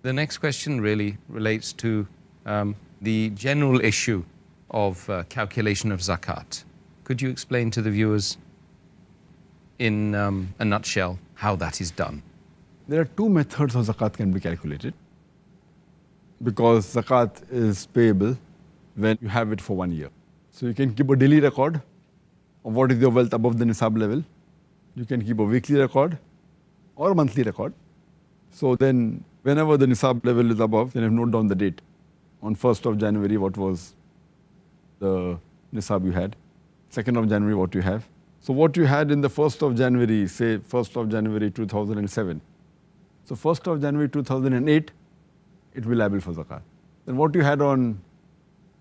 The next question really relates to the general issue of calculation of zakat. Could you explain to the viewers in a nutshell how that is done? There are two methods of zakat can be calculated, because zakat is payable when you have it for 1 year. So you can keep a daily record of what is your wealth above the nisab level. You can keep a weekly record or a monthly record. So then whenever the nisab level is above, then you note down the date. On 1st of January, what was the nisab you had? 2nd of January, what you have. So what you had in the 1st of January, say 1st of January 2007. So 1st of January 2008, it will be liable for zakat. Then what you had on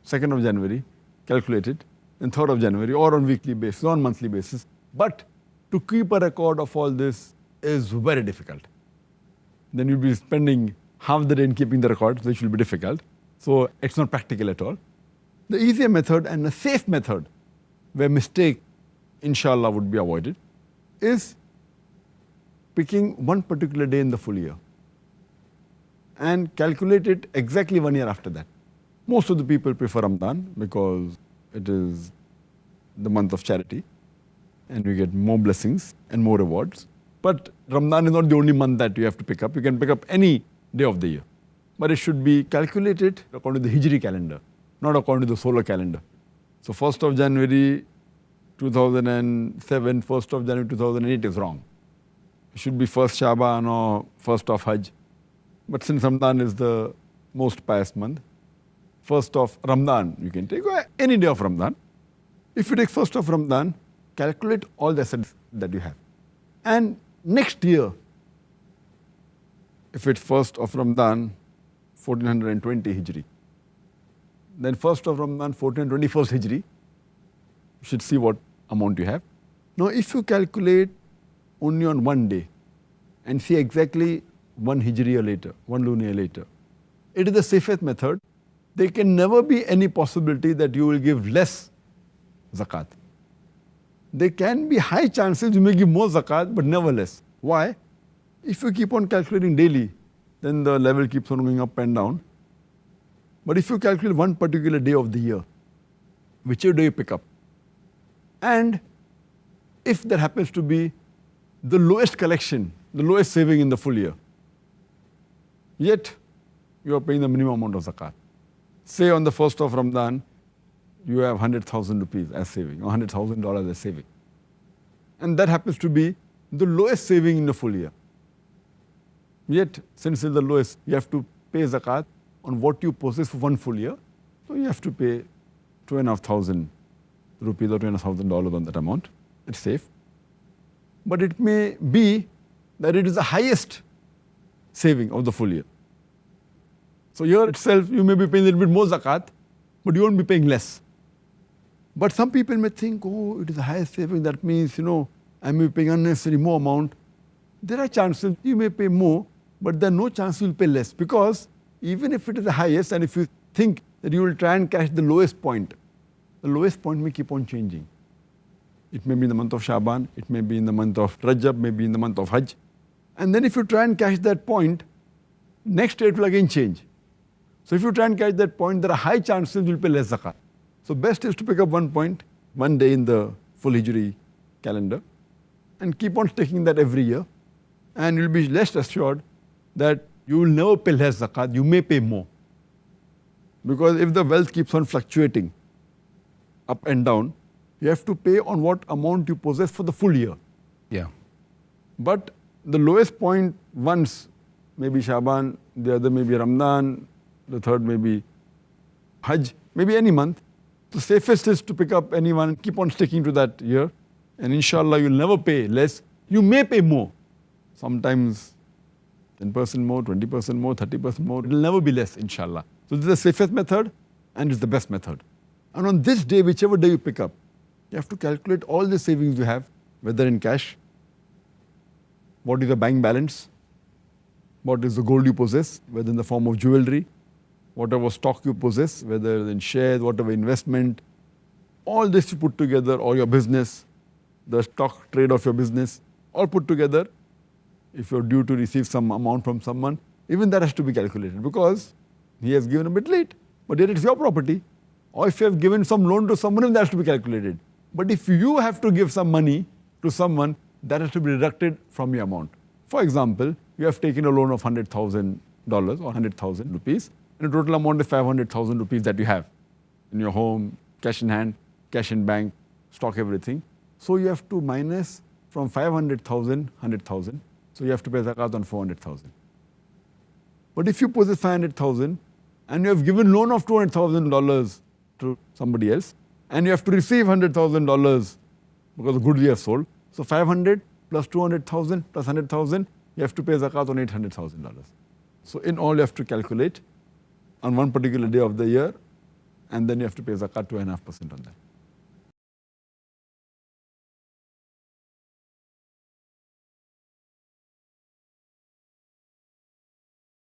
2nd of January, calculate it. Then 3rd of January, or on weekly basis, or on monthly basis. But to keep a record of all this is very difficult. Then you'll be spending half the day in keeping the record, which will be difficult. So it's not practical at all. The easier method and the safe method, where mistake, inshallah, would be avoided, is picking one particular day in the full year and calculate it exactly 1 year after that. Most of the people prefer Ramadan because it is the month of charity and you get more blessings and more rewards. But Ramadan is not the only month that you have to pick up. You can pick up any day of the year. But it should be calculated according to the Hijri calendar, not according to the solar calendar. So 1st of January 2007, 1st of January 2008 is wrong. It should be 1st Shaban or 1st of Hajj. But since Ramadan is the most pious month, 1st of Ramadan, you can take any day of Ramadan. If you take 1st of Ramadan, calculate all the assets that you have. And next year, if it's 1st of Ramadan, 1420 Hijri, then 1st of Ramadan, 1421st Hijri, you should see what amount you have. Now, if you calculate only on one day and see exactly 1 Hijri year later, 1 lunar year later, it is the safest method. There can never be any possibility that you will give less zakat. There can be high chances you may give more zakat, but never less. Why? If you keep on calculating daily, then the level keeps on going up and down. But if you calculate one particular day of the year, whichever day you pick up, and if there happens to be the lowest collection, the lowest saving in the full year, yet you are paying the minimum amount of zakat. Say on the 1st of Ramadan, you have 100,000 rupees as saving, or $100,000 as saving. And that happens to be the lowest saving in the full year. Yet, since it's the lowest, you have to pay zakat on what you possess for one full year. So you have to pay 2,500 rupees or $2,500 on that amount. It's safe. But it may be that it is the highest saving of the full year. So here itself, you may be paying a little bit more zakat, but you won't be paying less. But some people may think, oh, it is the highest saving. That means, I may be paying unnecessary more amount. There are chances you may pay more, but there are no chance you will pay less. Because even if it is the highest, and if you think that you will try and catch the lowest point may keep on changing. It may be in the month of Shaban, it may be in the month of Rajab, maybe in the month of Hajj. And then if you try and catch that point, next year it will again change. So if you try and catch that point, there are high chances you will pay less zakat. So best is to pick up one point, one day in the full Hijri calendar, and keep on taking that every year. And you'll be less assured that you will never pay less zakat, you may pay more. Because if the wealth keeps on fluctuating up and down, you have to pay on what amount you possess for the full year. Yeah. But the lowest point once, maybe Shaban, the other may be Ramadan, the third may be Hajj, maybe any month. The safest is to pick up any one, keep on sticking to that year, and inshallah you'll never pay less. You may pay more. Sometimes 10% more, 20% more, 30% more. It will never be less, inshallah. So this is the safest method and it's the best method. And on this day, whichever day you pick up, you have to calculate all the savings you have, whether in cash, what is the bank balance, what is the gold you possess, whether in the form of jewelry, whatever stock you possess, whether in shares, whatever investment, all this you put together, or your business, the stock trade of your business, all put together. If you're due to receive some amount from someone, even that has to be calculated because he has given a bit late, but yet it's your property. Or if you have given some loan to someone, that has to be calculated. But if you have to give some money to someone, that has to be deducted from your amount. For example, you have taken a loan of $100,000 or 100,000 rupees, and the total amount is 500,000 rupees that you have in your home, cash in hand, cash in bank, stock, everything. So you have to minus from 500,000, 100,000. So you have to pay zakat on 400,000. But if you possess 500,000 and you have given loan of $200,000 to somebody else, and you have to receive $100,000 because the goods you have sold, so 500 plus 200,000 plus 100,000, you have to pay zakat on $800,000. So in all, you have to calculate on one particular day of the year, and then you have to pay zakat 2.5% on that.